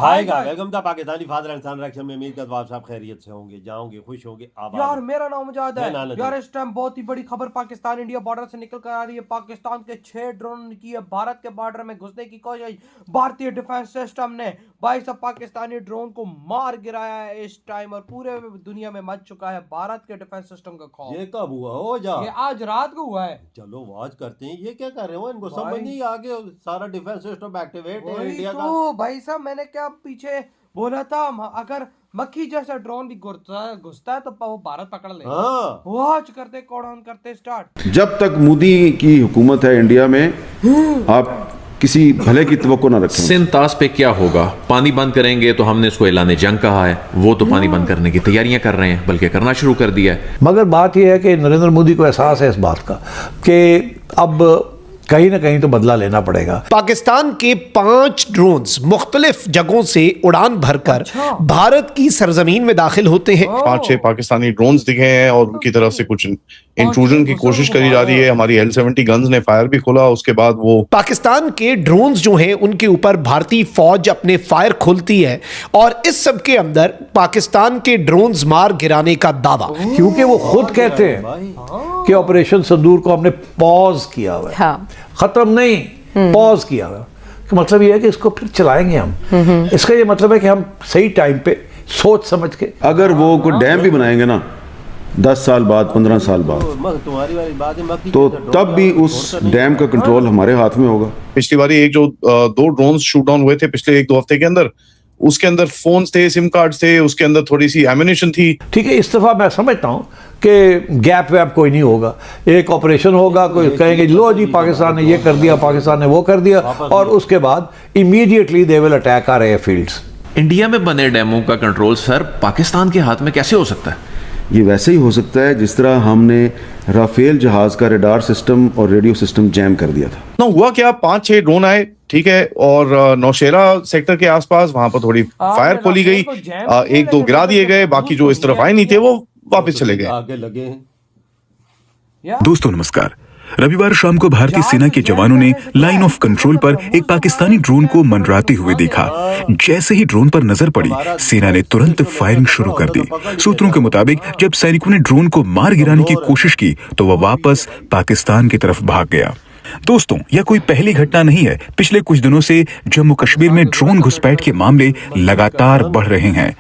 Hi guys, welcome to Pakistani father and son reaction में। उम्मीद करता हूं आप सब खैरियत से होंगे, जाओगे खुश होंगे, आबाद। यार मेरा नाम मुजाहिद मैं है। नाना यार जी। इस टाइम बहुत ही बड़ी खबर पाकिस्तान इंडिया बॉर्डर से निकल कर आ रही है। पाकिस्तान के 6 ड्रोन की है भारत के बॉर्डर में घुसने की कोशिश। भारतीय डिफेंस सिस्टम ने 22 पाकिस्तानी ड्रोन को मार गिराया है इस टाइम, और पूरे दुनिया में मच चुका है भारत के डिफेंस सिस्टम का खौफ। ये कब हुआ हो जा? ये आज रात को हुआ है। चलो वॉच करते हैं, ये क्या कर रहे हो? इनको समझ भाई। नहीं आगे सारा डिफेंस सिस्टम एक्टिवेट है वही इंडिया का। तो भाई साहब, मैंने क्या पीछे बोला था, अगर मक्खी जैसा ड्रोन भी घुसता है तो वो भारत पकड़ ले। हाँ, वॉच करते कौन ऑन करते स्टार्ट। जब तक मोदी की हुकूमत है इंडिया में, आप किसी भले की तवक्को ना रखें। सिंतास पे क्या होगा? पानी बंद करेंगे तो हमने इसको ऐलान जंग कहा है, वो तो पानी बंद करने की तैयारियां कर रहे हैं, बल्कि करना शुरू कर दिया है। मगर बात यह है कि नरेंद्र मोदी को एहसास है इस बात का कि अब कहीं ना कहीं तो बदला लेना पड़ेगा। पाकिस्तान के 5 ड्रोन्स मुख्तलिफ जगहों से उड़ान भरकर भारत की सरजमीन में दाखिल होते हैं। 5-6 पाकिस्तानी ड्रोन्स दिखे हैं और उनकी तरफ से कुछ इंट्रूजन की कोशिश करी जा रही है। हमारी L-70 गन्स ने फायर भी खोला, उसके बाद वो पाकिस्तान के ड्रोन्स जो हैं उनके ऊपर भारतीय फौज अपने फायर खोलती है, और इस सब के अंदर पाकिस्तान के ड्रोन्स मार गिराने का दावा। क्योंकि वो खुद कहते हैं कि ऑपरेशन सिंदूर को हमने पॉज किया हुआ है। हाँ। खत्म नहीं, पॉज किया हुआ है। मतलब ये है कि इसको फिर चलाएंगे हम। इसका ये मतलब है कि हम सही टाइम पे सोच समझ के, अगर वो कोई डैम भी बनाएंगे ना 10 साल बाद, 15 साल बाद, तुम्हारी वाली बात है, मक्खी तो जैसा तब भी उस डैम का कंट्रोल हमारे हाथ में होगा। पिछली बारी एक जो 2 ड्रोन्स शूट डाउन हुए थे पिछले 1-2 हफ्ते के अंदर, उसके अंदर फोन्स थे, सिम कार्ड्स थे, उसके अंदर थोड़ी सी एम्युनिशन थी। ठीक है, इस दफा मैं समझता हूं कि गैप वैप कोई नहीं होगा। एक ऑपरेशन होगा, कोई कहेंगे लो जी पाकिस्तान ने ये कर दिया, पाकिस्तान ने वो कर दिया, और उसके बाद immediately they will attack our airfields. India में बने डैमों का कंट्रोल सर पाकिस्तान के हाथ में कैसे हो सकता है? ये वैसे ही हो सकता है जिस तरह हमने राफेल जहाज का रडार सिस्टम और रेडियो सिस्टम जैम कर दिया था। ना हुआ क्या, 5-6 ड्रोन आए, ठीक है, और नौशेरा सेक्टर के आसपास वहां पर थोड़ी फायर खोली गई, 1-2 गिरा दिए गए, बाकी जो इस तरफ आए नहीं थे वो वापस चले गए। आगे लगे हैं। दोस्तों नमस्कार। रविवार शाम को भारतीय सेना के जवानों ने लाइन ऑफ कंट्रोल पर एक पाकिस्तानी ड्रोन को मंडराते हुए देखा। जैसे ही ड्रोन पर नजर पड़ी, सेना ने तुरंत फायरिंग शुरू कर दी। सूत्रों के मुताबिक जब सैनिकों ने ड्रोन को मार गिराने की कोशिश की तो वह वापस पाकिस्तान की तरफ भाग गया। दोस्तों, यह कोई पहली घटना नहीं है। पिछले कुछ दिनों से जम्मू कश्मीर में ड्रोन घुसपैठ के मामले लगातार बढ़ रहे हैं।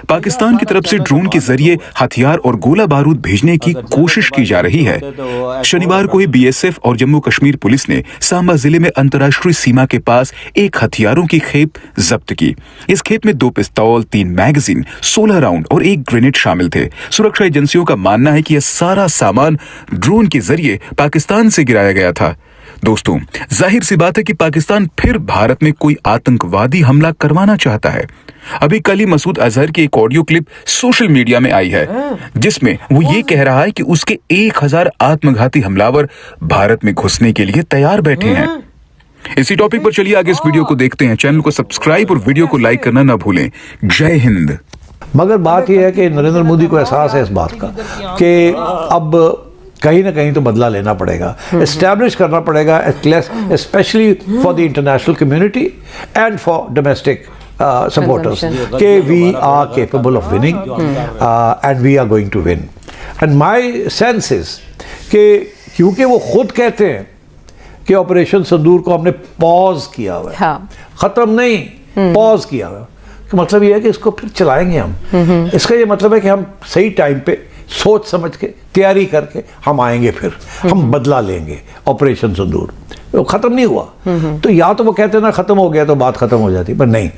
पाकिस्तान की तरफ से ड्रोन के जरिए हथियार और गोला बारूद भेजने की कोशिश की जा रही है। शनिवार को ही बीएसएफ और जम्मू कश्मीर पुलिस ने सांबा जिले में अंतर्राष्ट्रीय सीमा के पास एक हथियारों की खेप जब्त की। इस खेप में 2 पिस्तौल, 3 मैगजीन, 16 राउंड और 1 ग्रेनेड शामिल थे। सुरक्षा एजेंसियों का मानना है कि यह सारा सामान ड्रोन के जरिए पाकिस्तान से गिराया गया था। दोस्तों, जाहिर सी बात है कि पाकिस्तान फिर भारत में कोई आतंकवादी हमला करवाना चाहता है। अभी कल ही मसूद अजहर की एक ऑडियो क्लिप सोशल मीडिया में आई है, जिसमें वो ये कह रहा है कि उसके 1000 आत्मघाती हमलावर भारत में घुसने के लिए तैयार बैठे हैं। इसी टॉपिक पर चलिए आगे इस वीडियो को देखते हैं। चैनल को सब्सक्राइब और वीडियो को लाइक करना ना भूलें। जय हिंद। मगर बात यह है कि नरेंद्र मोदी को एहसास है इस बात का कि अब कहीं ना कहीं तो बदला लेना पड़ेगा, एस्टैब्लिश करना पड़ेगा, specially for the international community and for domestic supporters, कि we are capable of winning and we are going to win. And my sense is कि क्योंकि वो खुद कहते हैं कि ऑपरेशन सिंदूर को हमने पॉज किया हुआ है। हाँ। खत्म नहीं, पॉज किया हुआ है। मतलब ये है कि इसको फिर चलाएंगे हम। इसका ये मतलब है कि हम सही टाइम पे सोच समझ के तैयारी करके हम आएंगे, फिर हम बदला लेंगे। ऑपरेशन सिंदूर वो खत्म नहीं हुआ, तो या तो वो कहते हैं ना खत्म हो गया तो बात खत्म हो जाती, पर नहीं।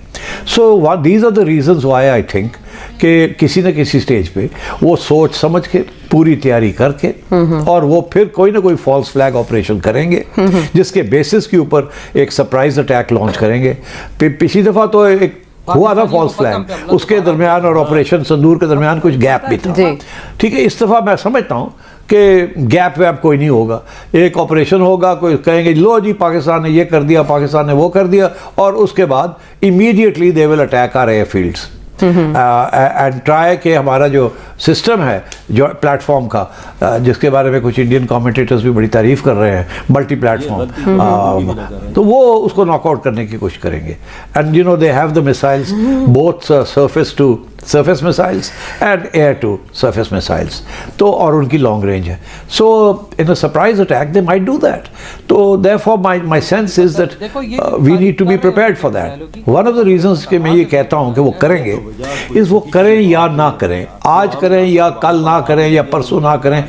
So these are the reasons why I think कि किसी न किसी स्टेज पे वो सोच समझ के पूरी तैयारी करके और वो फिर कोई ना कोई फॉल्स फ्लैग ऑपरेशन करेंगे, जिसके बेसिस के ऊपर एक सरप्राइज अटैक लॉन्च करेंगे। पिछली दफा तो एक हुआ था फॉल्स फ्लैग, उसके दरमियान और ऑपरेशन सिंदूर के दरमियान कुछ गैप भी था। ठीक है, इस दफा मैं समझता हूं कि गैप वैप कोई नहीं होगा। एक ऑपरेशन होगा, कोई कहेंगे लो जी पाकिस्तान ने ये कर दिया, पाकिस्तान ने वो कर दिया, और उसके बाद immediately they will attack our airfields. And try कि हमारा जो सिस्टम है जो प्लेटफॉर्म का जिसके बारे में कुछ इंडियन कमेंटेटर्स भी बड़ी तारीफ कर रहे हैं, मल्टी प्लेटफॉर्म, तो वो उसको नॉकआउट करने की कोशिश करेंगे। And you know they have the missiles both surface to surface missiles and air to surface missiles, तो और उनकी long range है, so in a surprise attack they might do that, तो therefore my sense is that we need to be prepared for that. One of the reasons कि मैं ये कहता हूँ कि वो करेंगे इस वो करें या ना करें, आज करें या कल ना करें या परसों ना करें,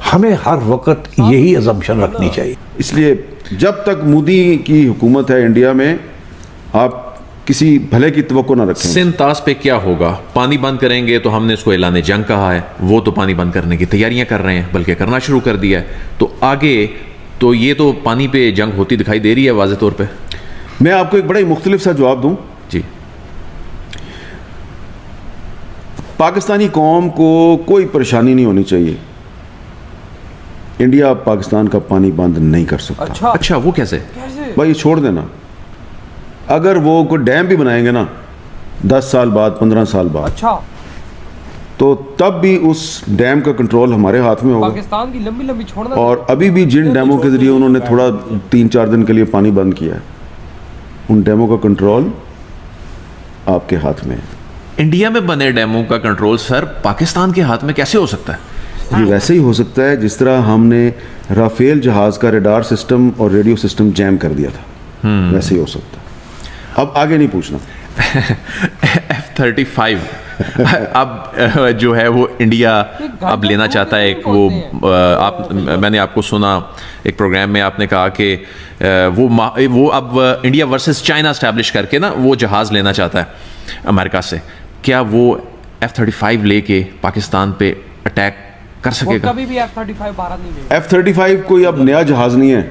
हमें हर वक्त यही assumption रखनी चाहिए। इसलिए जब तक मोदी की हुकूमत है इंडिया में, आप किसी भले की तवक्को ना रखें। सिंतास पे क्या होगा? पानी बंद करेंगे तो हमने इसको ऐलान जंग कहा है, वो तो पानी बंद करने की तैयारियां कर रहे हैं, बल्कि करना शुरू कर दिया है, तो आगे तो ये तो पानी पे जंग होती दिखाई दे रही है वाज़े तौर पे। मैं आपको एक बड़ा ही मुख्तलिफ सा जवाब दूं। जी, पाकिस्तानी कौम को कोई परेशानी नहीं होनी चाहिए, इंडिया पाकिस्तान का पानी बंद नहीं कर सकता। अच्छा, वो कैसे? भाई ये छोड़ देना, अगर वो कोई डैम भी बनाएंगे ना 10 साल बाद 15 साल बाद, तो तब भी उस डैम का कंट्रोल हमारे हाथ में होगा। पाकिस्तान की लंबी लंबी छोड़ना, और अभी भी जिन डैमों के जरिए उन्होंने थोड़ा 3-4 दिन के लिए पानी बंद किया है, उन डैमों का कंट्रोल आपके हाथ में है। इंडिया में बने डैमों का कंट्रोल सर पाकिस्तान के हाथ में कैसे हो सकता है? ये वैसे ही हो सकता है जिस तरह हमने राफेल जहाज का रडार सिस्टम और रेडियो सिस्टम जैम कर दिया था, वैसे ही हो सकता है। अब आगे नहीं पूछना। F-35 अब जो है वो इंडिया अब लेना चाहता है। एक वो मैंने आपको सुना एक प्रोग्राम में, आपने कहा कि वो अब इंडिया वर्सेस चाइना एस्टैब्लिश करके ना वो जहाज़ लेना चाहता है अमेरिका से। क्या वो F-35 लेके पाकिस्तान पे अटैक कर सकेगा? कभी भी F-35 भारत नहीं लेगा। F-35 कोई अब नया जहाज नहीं है,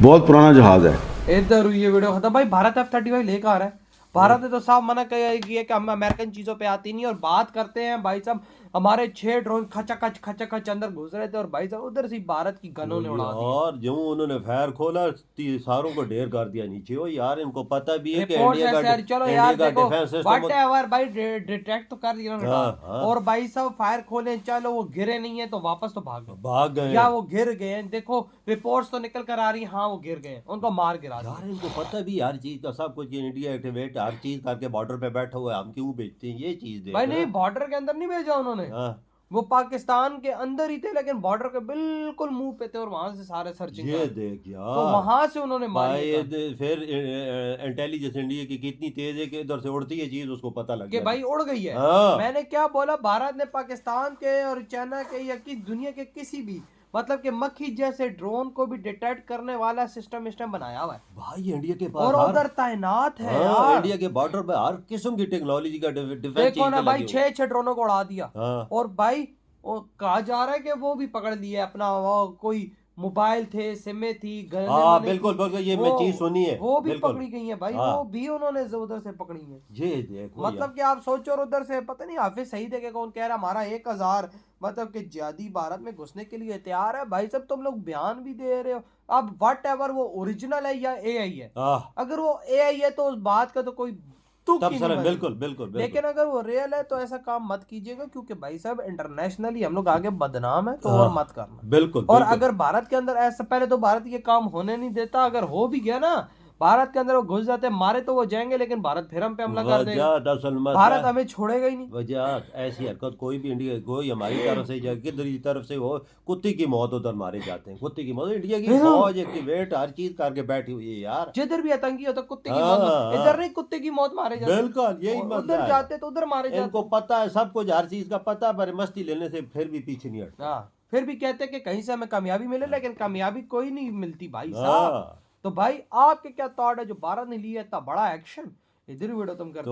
बहुत पुराना जहाज है। इधर ये वीडियो खत्म। भाई भारत F-35 लेकर आ रहा है। भारत ने तो साफ मना किया है कि हम अमेरिकन चीजों पे आती नहीं, और बात करते हैं भाई साहब हमारे 6 ड्रोन खचकच अंदर घुस रहे थे और भाई साहब उधर से भारत की गनों ने उड़ा दिया। और जो उन्होंने फायर खोला सारों को ढेर कर दिया नीचे। हो यार, इनको पता भी है कि रिपोर्ट इंडिया है का सर, चलो यार देखो डिफेंस सिस्टम व्हाटएवर भाई डिटेक्ट तो कर दिया उन्होंने। हाँ। और भाई साहब फायर खोले, चलो वो गिरे नहीं है तो वापस तो भाग गए, या वो गिर गए हैं। देखो रिपोर्ट्स तो निकल कर आ रही, हाँ वो गिर गए, उनको मार गिरा दिया। यार इनको पता भी हर चीज का, सब कुछ इंडिया एक्टिवेट हर चीज करके बॉर्डर पे बैठा हुआ है, हम क्यों बेचते हैं ये चीज भाई नहीं, बॉर्डर के अंदर नहीं भेजा उन्होंने, वो पाकिस्तान के अंदर ही थे, लेकिन बॉर्डर के बिल्कुल मुंह पे थे और वहां से सारे सर्चिंग ये देख यार, तो वहां से उन्होंने मारी। फिर इंटेलिजेंस इंडिया की कितनी तेज है कि इधर से उड़ती है चीज उसको पता लग कि गया भाई उड़ गई है। मैंने क्या बोला, भारत ने पाकिस्तान के और चाइना के या किस दुनिया के किसी भी मतलब कि मक्खी जैसे ड्रोन को भी डिटेक्ट करने वाला सिस्टम बनाया हुआ है भाई इंडिया के पास, और उधर तैनात है यार। इंडिया के बॉर्डर पे हर किस्म की टेक्नोलॉजी का डिफेंस। देखो ना भाई 6 ड्रोनों को उड़ा दिया। और भाई वो कहा जा रहा है कि वो भी पकड़ लिए अपना, वो कोई मोबाइल थे, सिमें थी, बिल्कुल बिल्कुल, ये मैं चीज सुनी है, वो भी पकड़ी गई है भाई। वो भी उन्होंने उधर से पकड़ी है। ये देखो मतलब कि आप सोचो, और उधर से पता नहीं हाफिज सही देखे कौन कह रहा हमारा 1000 मतलब कि जिहादी भारत में घुसने के लिए तैयार है। भाई साहब तुम लोग बयान भी दे रहे हो। अब व्हाटएवर वो ओरिजिनल है या एआई है, अगर वो एआई है तो उस बात का तो कोई बिल्कुल। लेकिन अगर वो रियल है तो ऐसा काम मत कीजिएगा, क्योंकि भाई साहब इंटरनेशनली हम लोग आगे बदनाम है, तो और मत करना। बिल्कुल। और अगर भारत के अंदर ऐसा, पहले तो भारत ये काम होने नहीं देता, अगर हो भी गया ना भारत के अंदर वो घुस जाते, मारे तो वो जाएंगे, लेकिन भारत फिर हम पे हमला कर देगा, भारत हमें छोड़ेगा ही नहीं। वजह ऐसी हरकत कोई भी इंडिया, कोई हमारी तरफ से या किधर की तरफ से हो, कुत्ते की मौत उधर मारे जाते हैं, कुत्ते की मौत। इंडिया की फौज एक्टिवेट हर चीज करके बैठी हुई है यार। जिधर भी आतंकी होता कुत्ते की मौत, इधर नहीं कुत्ते की मौत मारे जाते। बिल्कुल यही उधर जाते तो उधर मारे जाते। इनको पता है सब कुछ, हर चीज का पता, पर मस्ती लेने से फिर भी पीछे नहीं हटता। फिर भी कहते कि कहीं से हमें कामयाबी मिले, लेकिन कामयाबी कोई नहीं मिलती भाई साहब। तो भाई आपके क्या थॉट है जो भारत ने लिया इतना बड़ा एक्शन? इधर वीडियो तुम करते